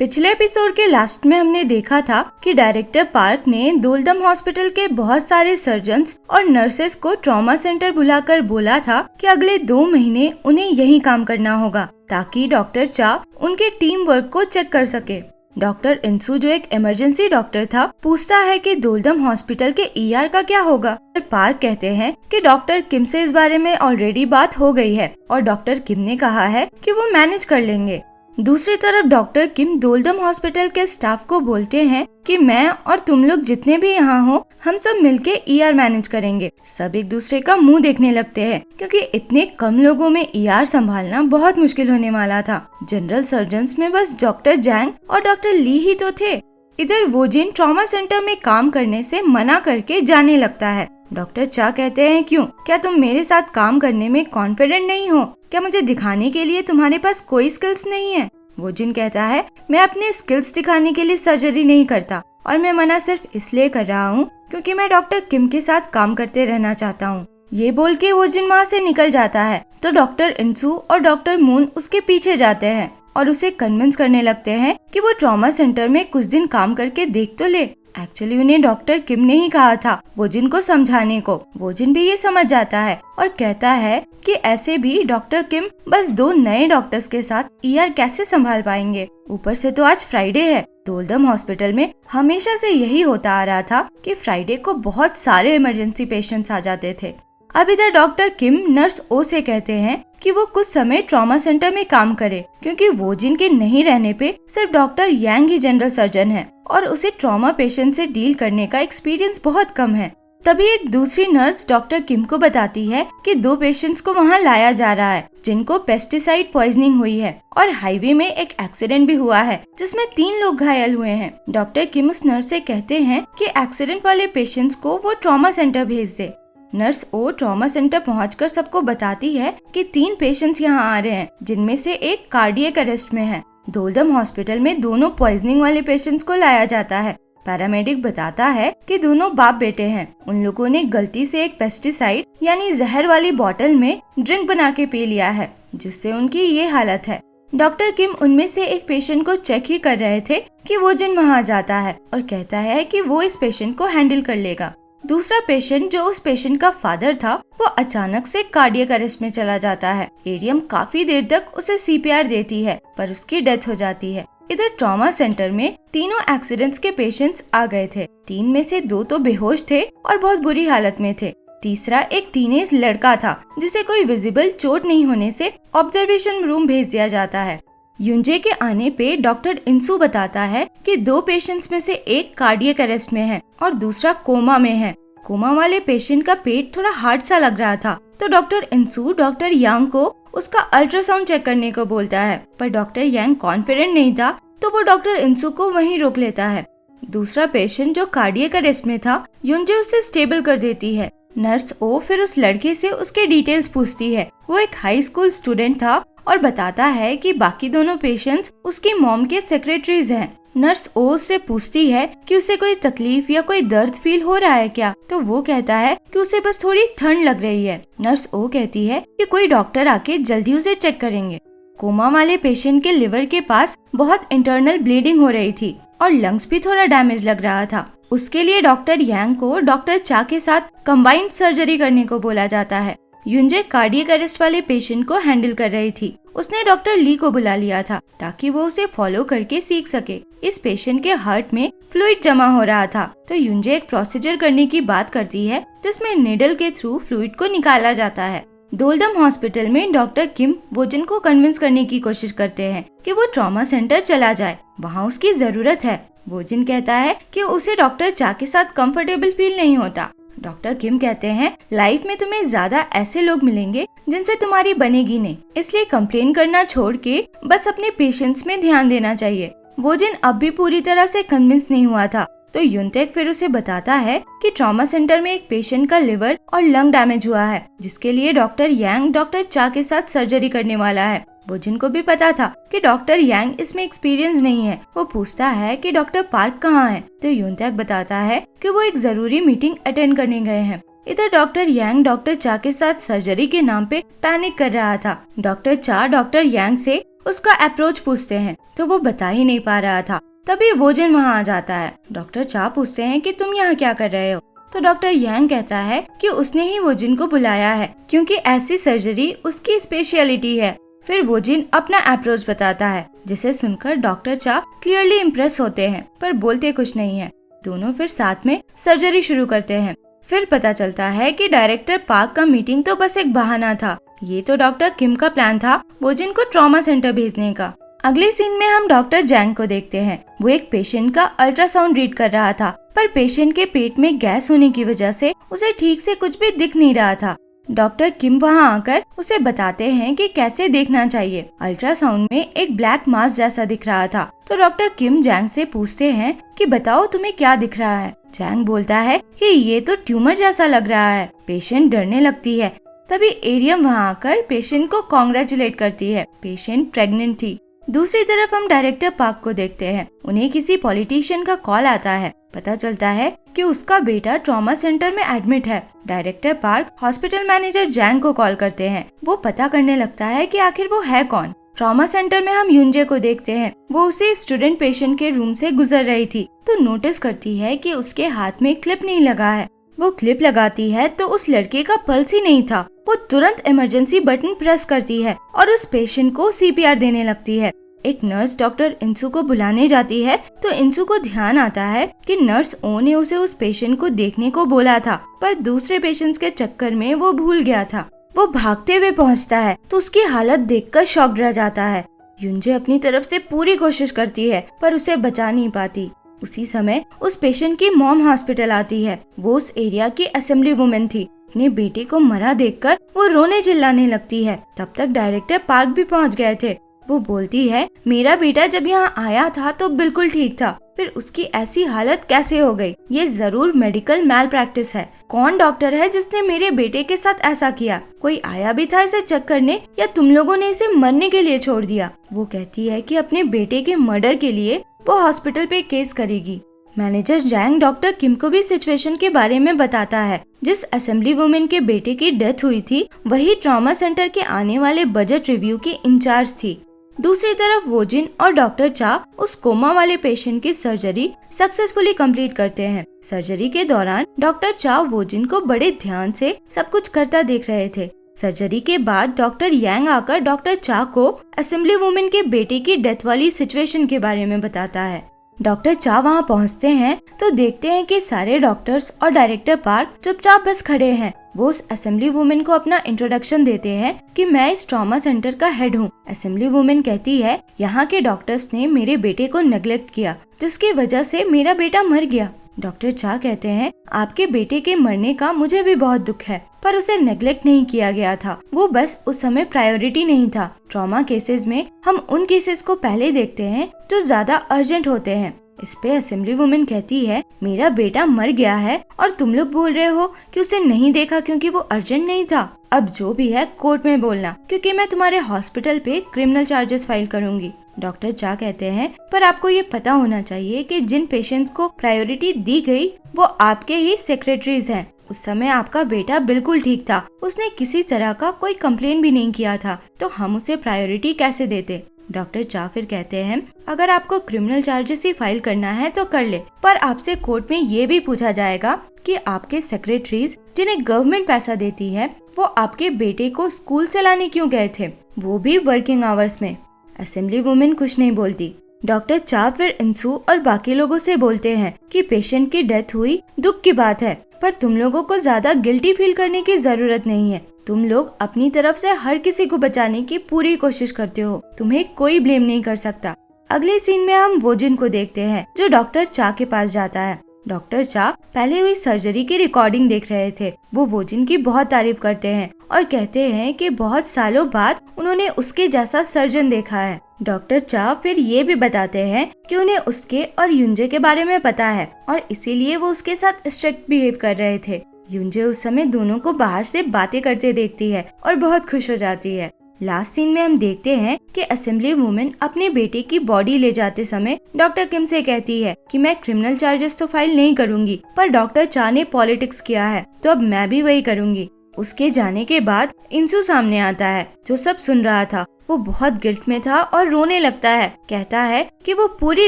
पिछले एपिसोड के लास्ट में हमने देखा था कि डायरेक्टर पार्क ने दोलदम हॉस्पिटल के बहुत सारे सर्जन्स और नर्सेस को ट्रॉमा सेंटर बुलाकर बोला था कि अगले 2 महीने उन्हें यही काम करना होगा ताकि डॉक्टर चा उनके टीम वर्क को चेक कर सके। डॉक्टर इंसू जो एक इमरजेंसी डॉक्टर था पूछता है कि दोलदम हॉस्पिटल के ईआर का क्या होगा। पार्क कहते हैं कि डॉक्टर किम से इस बारे में ऑलरेडी बात हो गई है और डॉक्टर किम ने कहा है कि वो मैनेज कर लेंगे। दूसरी तरफ डॉक्टर किम दोलदम हॉस्पिटल के स्टाफ को बोलते हैं कि मैं और तुम लोग जितने भी यहाँ हो हम सब मिलके ईआर मैनेज करेंगे। सब एक दूसरे का मुंह देखने लगते हैं क्योंकि इतने कम लोगों में ईआर संभालना बहुत मुश्किल होने वाला था। जनरल सर्जन्स में बस डॉक्टर जैंग और डॉक्टर ली ही तो थे। इधर वोजिन ट्रॉमा सेंटर में काम करने से मना करके जाने लगता है। डॉक्टर चा कहते हैं क्यों, क्या तुम मेरे साथ काम करने में कॉन्फिडेंट नहीं हो? क्या मुझे दिखाने के लिए तुम्हारे पास कोई स्किल्स नहीं है? वोजिन कहता है मैं अपने स्किल्स दिखाने के लिए सर्जरी नहीं करता और मैं मना सिर्फ इसलिए कर रहा हूँ क्योंकि मैं डॉक्टर किम के साथ काम करते रहना चाहता हूँ। ये बोल के वोजिन वहाँ से निकल जाता है तो डॉक्टर इंसू और डॉक्टर मून उसके पीछे जाते हैं और उसे कन्विंस करने लगते हैं कि वो ट्रॉमा सेंटर में कुछ दिन काम करके देख तो ले। एक्चुअली उन्हें डॉक्टर किम ने ही कहा था वोजिन को समझाने को। वोजिन भी ये समझ जाता है और कहता है कि ऐसे भी डॉक्टर किम बस 2 नए डॉक्टर्स के साथ ईआर कैसे संभाल पाएंगे। ऊपर से तो आज फ्राइडे है। दोलदम हॉस्पिटल में हमेशा से यही होता आ रहा था कि फ्राइडे को बहुत सारे इमरजेंसी पेशेंट्स आ जाते थे। अब इधर डॉक्टर किम नर्स ओ से कहते हैं कि वो कुछ समय ट्रॉमा सेंटर में काम करे क्योंकि वोजिन के नहीं रहने पे सिर्फ डॉक्टर यांग ही जनरल सर्जन है और उसे ट्रॉमा पेशेंट से डील करने का एक्सपीरियंस बहुत कम है। तभी एक दूसरी नर्स डॉक्टर किम को बताती है कि 2 पेशेंट्स को वहाँ लाया जा रहा है जिनको पेस्टिसाइड पॉइजनिंग हुई है और हाईवे में एक एक्सीडेंट भी हुआ है जिसमें 3 लोग घायल हुए हैं। डॉक्टर किम उस नर्स से कहते हैं कि एक्सीडेंट वाले पेशेंट्स को वो ट्रॉमा सेंटर भेज दे। नर्स ओ ट्रॉमा सेंटर पहुंचकर सबको बताती है कि 3 पेशेंट्स यहाँ आ रहे हैं जिनमें से एक कार्डियक अरेस्ट में है। दोलदम हॉस्पिटल में दोनों पॉइजनिंग वाले पेशेंट्स को लाया जाता है। पैरामेडिक बताता है कि दोनों बाप बेटे हैं। उन लोगों ने गलती से एक पेस्टिसाइड यानी जहर वाली बोतल में ड्रिंक बना के पी लिया है जिससे उनकी ये हालत है। डॉक्टर किम उनमें से एक पेशेंट को चेक ही कर रहे थे कि वोजिन वहाँ जाता है और कहता है कि वो इस पेशेंट को हैंडल कर लेगा। दूसरा पेशेंट जो उस पेशेंट का फादर था वो अचानक से कार्डियक अरेस्ट में चला जाता है। एरियम काफी देर तक उसे सीपीआर देती है पर उसकी डेथ हो जाती है। इधर ट्रॉमा सेंटर में तीनों एक्सीडेंट्स के पेशेंट्स आ गए थे। 3 में से 2 तो बेहोश थे और बहुत बुरी हालत में थे। तीसरा एक टीनेज लड़का था जिसे कोई विजिबल चोट नहीं होने से ऑब्जर्वेशन रूम भेज दिया जाता है। युंजे के आने पे डॉक्टर इंसू बताता है कि 2 पेशेंट्स में से एक कार्डियक अरेस्ट में है और दूसरा कोमा में है। कोमा वाले पेशेंट का पेट थोड़ा हार्ड सा लग रहा था तो डॉक्टर इंसू डॉक्टर यांग को उसका अल्ट्रासाउंड चेक करने को बोलता है पर डॉक्टर यांग कॉन्फिडेंट नहीं था तो वो डॉक्टर इंसू को वहीं रोक लेता है। दूसरा पेशेंट जो कार्डियक अरेस्ट में था युंजे उसे स्टेबल कर देती है। नर्स ओ फिर उस लड़के से उसके डिटेल्स पूछती है। वो एक हाई स्कूल स्टूडेंट था और बताता है कि बाकी दोनों पेशेंट्स उसकी मॉम के सेक्रेटरीज हैं। नर्स ओ उससे पूछती है कि उसे कोई तकलीफ या कोई दर्द फील हो रहा है क्या, तो वो कहता है कि उसे बस थोड़ी ठंड लग रही है। नर्स ओ कहती है कि कोई डॉक्टर आके जल्दी उसे चेक करेंगे। कोमा वाले पेशेंट के लिवर के पास बहुत इंटरनल ब्लीडिंग हो रही थी और लंग्स भी थोड़ा डैमेज लग रहा था। उसके लिए डॉक्टर यांग को डॉक्टर चा के साथ कंबाइंड सर्जरी करने को बोला जाता है। युंजे कार्डियक अरेस्ट वाले पेशेंट को हैंडल कर रही थी। उसने डॉक्टर ली को बुला लिया था ताकि वो उसे फॉलो करके सीख सके। इस पेशेंट के हार्ट में फ्लूइड जमा हो रहा था तो युंजे एक प्रोसीजर करने की बात करती है जिसमें निडल के थ्रू फ्लूइड को निकाला जाता है। दोलदम हॉस्पिटल में डॉक्टर किम वोजिन को कन्विंस करने की कोशिश करते हैं कि वो ट्रॉमा सेंटर चला जाए, वहाँ उसकी जरूरत है। वोजिन कहता है कि उसे डॉक्टर चा के साथ कंफर्टेबल फील नहीं होता। डॉक्टर किम कहते हैं लाइफ में तुम्हें ज्यादा ऐसे लोग मिलेंगे जिनसे तुम्हारी बनेगी नहीं, इसलिए कंप्लेन करना छोड़ के बस अपने पेशेंट्स में ध्यान देना चाहिए। वोजिन अब भी पूरी तरह से कन्विंस नहीं हुआ था तो युनटेक फिर उसे बताता है कि ट्रॉमा सेंटर में एक पेशेंट का लिवर और लंग डैमेज हुआ है जिसके लिए डॉक्टर यांग डॉक्टर चा के साथ सर्जरी करने वाला है। वोजिन को भी पता था कि डॉक्टर यांग इसमें एक्सपीरियंस नहीं है। वो पूछता है कि डॉक्टर पार्क कहाँ है तो युनटेक बताता है कि वो एक जरूरी मीटिंग अटेंड करने गए हैं। इधर डॉक्टर यांग डॉक्टर चा के साथ सर्जरी के नाम पे पैनिक कर रहा था। डॉक्टर चा डॉक्टर यांग से उसका अप्रोच पूछते हैं तो वो बता ही नहीं पा रहा था। तभी वोजिन वहाँ आ जाता है। डॉक्टर चा पूछते हैं कि तुम यहाँ क्या कर रहे हो, तो डॉक्टर यांग कहता है कि उसने ही वोजिन को बुलाया है क्योंकि ऐसी सर्जरी उसकी स्पेशलिटी है। फिर वोजिन अपना अप्रोच बताता है, जिसे सुनकर डॉक्टर चा क्लियरली इम्प्रेस होते हैं पर बोलते कुछ नहीं है। दोनों फिर साथ में सर्जरी शुरू करते हैं। फिर पता चलता है कि डायरेक्टर पार्क का मीटिंग तो बस एक बहाना था। ये तो डॉक्टर किम का प्लान था वोजिन को ट्रॉमा सेंटर भेजने का। अगले सीन में हम डॉक्टर जैंग को देखते हैं। वो एक पेशेंट का अल्ट्रासाउंड रीड कर रहा था, पर पेशेंट के पेट में गैस होने की वजह से उसे ठीक से कुछ भी दिख नहीं रहा था। डॉक्टर किम वहां आकर उसे बताते हैं कि कैसे देखना चाहिए। अल्ट्रासाउंड में एक ब्लैक मास जैसा दिख रहा था। तो डॉक्टर किम जैंग से पूछते हैं कि बताओ तुम्हें क्या दिख रहा है। जैंग बोलता है कि ये तो ट्यूमर जैसा लग रहा है। पेशेंट डरने लगती है। तभी एरियम वहां आकर पेशेंट को कॉन्ग्रेचुलेट करती है। पेशेंट प्रेग्नेंट थी। दूसरी तरफ हम डायरेक्टर पार्क को देखते हैं। उन्हें किसी पॉलिटिशियन का कॉल आता है। पता चलता है कि उसका बेटा ट्रॉमा सेंटर में एडमिट है। डायरेक्टर पार्क हॉस्पिटल मैनेजर जैंग को कॉल करते हैं। वो पता करने लगता है कि आखिर वो है कौन। ट्रॉमा सेंटर में हम युंजे को देखते हैं। वो उसी स्टूडेंट पेशेंट के रूम से गुजर रही थी तो नोटिस करती है कि उसके हाथ में क्लिप नहीं लगा है। वो क्लिप लगाती है तो उस लड़के का पल्स ही नहीं था। वो तुरंत इमरजेंसी बटन प्रेस करती है और उस पेशेंट को सीपीआर देने लगती है। एक नर्स डॉक्टर इंसू को बुलाने जाती है तो इंसू को ध्यान आता है कि नर्स ओ ने उसे उस पेशेंट को देखने को बोला था, पर दूसरे पेशेंट्स के चक्कर में वो भूल गया था। वो भागते हुए पहुंचता है तो उसकी हालत देखकर शॉक्ड रह जाता है। युंजे अपनी तरफ से पूरी कोशिश करती है पर उसे बचा नहीं पाती। उसी समय उस पेशेंट की मॉम हॉस्पिटल आती है। वो उस एरिया की असेंबली वुमेन थी। अपने बेटे को मरा देखकर वो रोने चिल्लाने लगती है। तब तक डायरेक्टर पार्क भी पहुंच गए थे। वो बोलती है, मेरा बेटा जब यहाँ आया था तो बिल्कुल ठीक था, फिर उसकी ऐसी हालत कैसे हो गई? ये जरूर मेडिकल मैल प्रैक्टिस है। कौन डॉक्टर है जिसने मेरे बेटे के साथ ऐसा किया? कोई आया भी था इसे चेक करने या तुम लोगों ने इसे मरने के लिए छोड़ दिया? वो कहती है कि अपने बेटे के मर्डर के लिए वो हॉस्पिटल पे केस करेगी। मैनेजर जैंग डॉक्टर किम को भी सिचुएशन के बारे में बताता है। जिस असेंबली वुमेन के बेटे की डेथ हुई थी वही ट्रॉमा सेंटर के आने वाले बजट रिव्यू की इंचार्ज थी। दूसरी तरफ वोजिन और डॉक्टर चा उस कोमा वाले पेशेंट की सर्जरी सक्सेसफुली कंप्लीट करते हैं। सर्जरी के दौरान डॉक्टर चा वोजिन को बड़े ध्यान से सब कुछ करता देख रहे थे। सर्जरी के बाद डॉक्टर यांग आकर डॉक्टर चा को असेंबली वुमेन के बेटे की डेथ वाली सिचुएशन के बारे में बताता है। डॉक्टर चा वहां पहुंचते हैं तो देखते हैं कि सारे डॉक्टर्स और डायरेक्टर पार्क चुपचाप बस खड़े हैं। वो उस असेंबली वुमेन को अपना इंट्रोडक्शन देते हैं कि मैं इस ट्रॉमा सेंटर का हेड हूँ। असेंबली वुमेन कहती है, यहाँ के डॉक्टर्स ने मेरे बेटे को नेग्लेक्ट किया जिसकी वजह से मेरा बेटा मर गया। डॉक्टर चा कहते हैं, आपके बेटे के मरने का मुझे भी बहुत दुख है, पर उसे नेग्लेक्ट नहीं किया गया था। वो बस उस समय प्रायोरिटी नहीं था। ट्रॉमा केसेस में हम उन केसेस को पहले देखते हैं जो ज्यादा अर्जेंट होते हैं। इस पे असेंबली वुमेन कहती है, मेरा बेटा मर गया है और तुम लोग बोल रहे हो कि उसे नहीं देखा क्योंकि वो अर्जेंट नहीं था। अब जो भी है कोर्ट में बोलना, क्योंकि मैं तुम्हारे हॉस्पिटल पे क्रिमिनल चार्जेस फाइल करूंगी। डॉक्टर चा कहते हैं, पर आपको ये पता होना चाहिए कि जिन पेशेंट्स को प्रायोरिटी दी गई वो आपके ही सेक्रेटरीज हैं। उस समय आपका बेटा बिल्कुल ठीक था, उसने किसी तरह का कोई कंप्लेन भी नहीं किया था, तो हम उसे प्रायोरिटी कैसे देते? डॉक्टर चा फिर कहते हैं, अगर आपको क्रिमिनल चार्जेस ही फाइल करना है तो कर ले, पर आपसे कोर्ट में ये भी पूछा जाएगा कि आपके सेक्रेटरीज जिन्हें गवर्नमेंट पैसा देती है वो आपके बेटे को स्कूल से लाने क्यों गए थे, वो भी वर्किंग आवर्स में? असेंबली वुमेन कुछ नहीं बोलती। डॉक्टर चा फिर इंसू और बाकी लोगों से बोलते हैं कि पेशेंट की डेथ हुई दुख की बात है, पर तुम लोगों को ज्यादा गिल्टी फील करने की जरूरत नहीं है। तुम लोग अपनी तरफ से हर किसी को बचाने की पूरी कोशिश करते हो, तुम्हें कोई ब्लेम नहीं कर सकता। अगले सीन में हम वोजिन को देखते हैं जो डॉक्टर चा के पास जाता है। डॉक्टर चा पहले हुई सर्जरी की रिकॉर्डिंग देख रहे थे। वो वोजिन की बहुत तारीफ करते हैं और कहते हैं कि बहुत सालों बाद उन्होंने उसके जैसा सर्जन देखा है। डॉक्टर चा फिर ये भी बताते हैं कि उन्हें उसके और युंजे के बारे में पता है और इसीलिए वो उसके साथ स्ट्रिक्ट बिहेव कर रहे थे। युंजे उस समय दोनों को बाहर से बातें करते देखती है और बहुत खुश हो जाती है। लास्ट सीन में हम देखते हैं कि असेंबली वुमेन अपने बेटे की बॉडी ले जाते समय डॉक्टर किम से कहती है कि मैं क्रिमिनल चार्जेस तो फाइल नहीं करूंगी, पर डॉक्टर चा ने पॉलिटिक्स किया है तो अब मैं भी वही करूंगी। उसके जाने के बाद इंसू सामने आता है जो सब सुन रहा था। वो बहुत गिल्ट में था और रोने लगता है। कहता है कि वो पूरी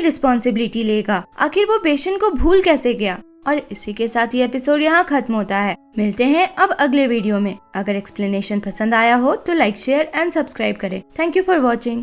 रिस्पॉन्सिबिलिटी लेगा। आखिर वो पेशेंट को भूल कैसे गया। और इसी के साथ ये एपिसोड यहाँ खत्म होता है। मिलते हैं अब अगले वीडियो में। अगर एक्सप्लेनेशन पसंद आया हो तो लाइक, शेयर एंड सब्सक्राइब करें। Thank you for watching.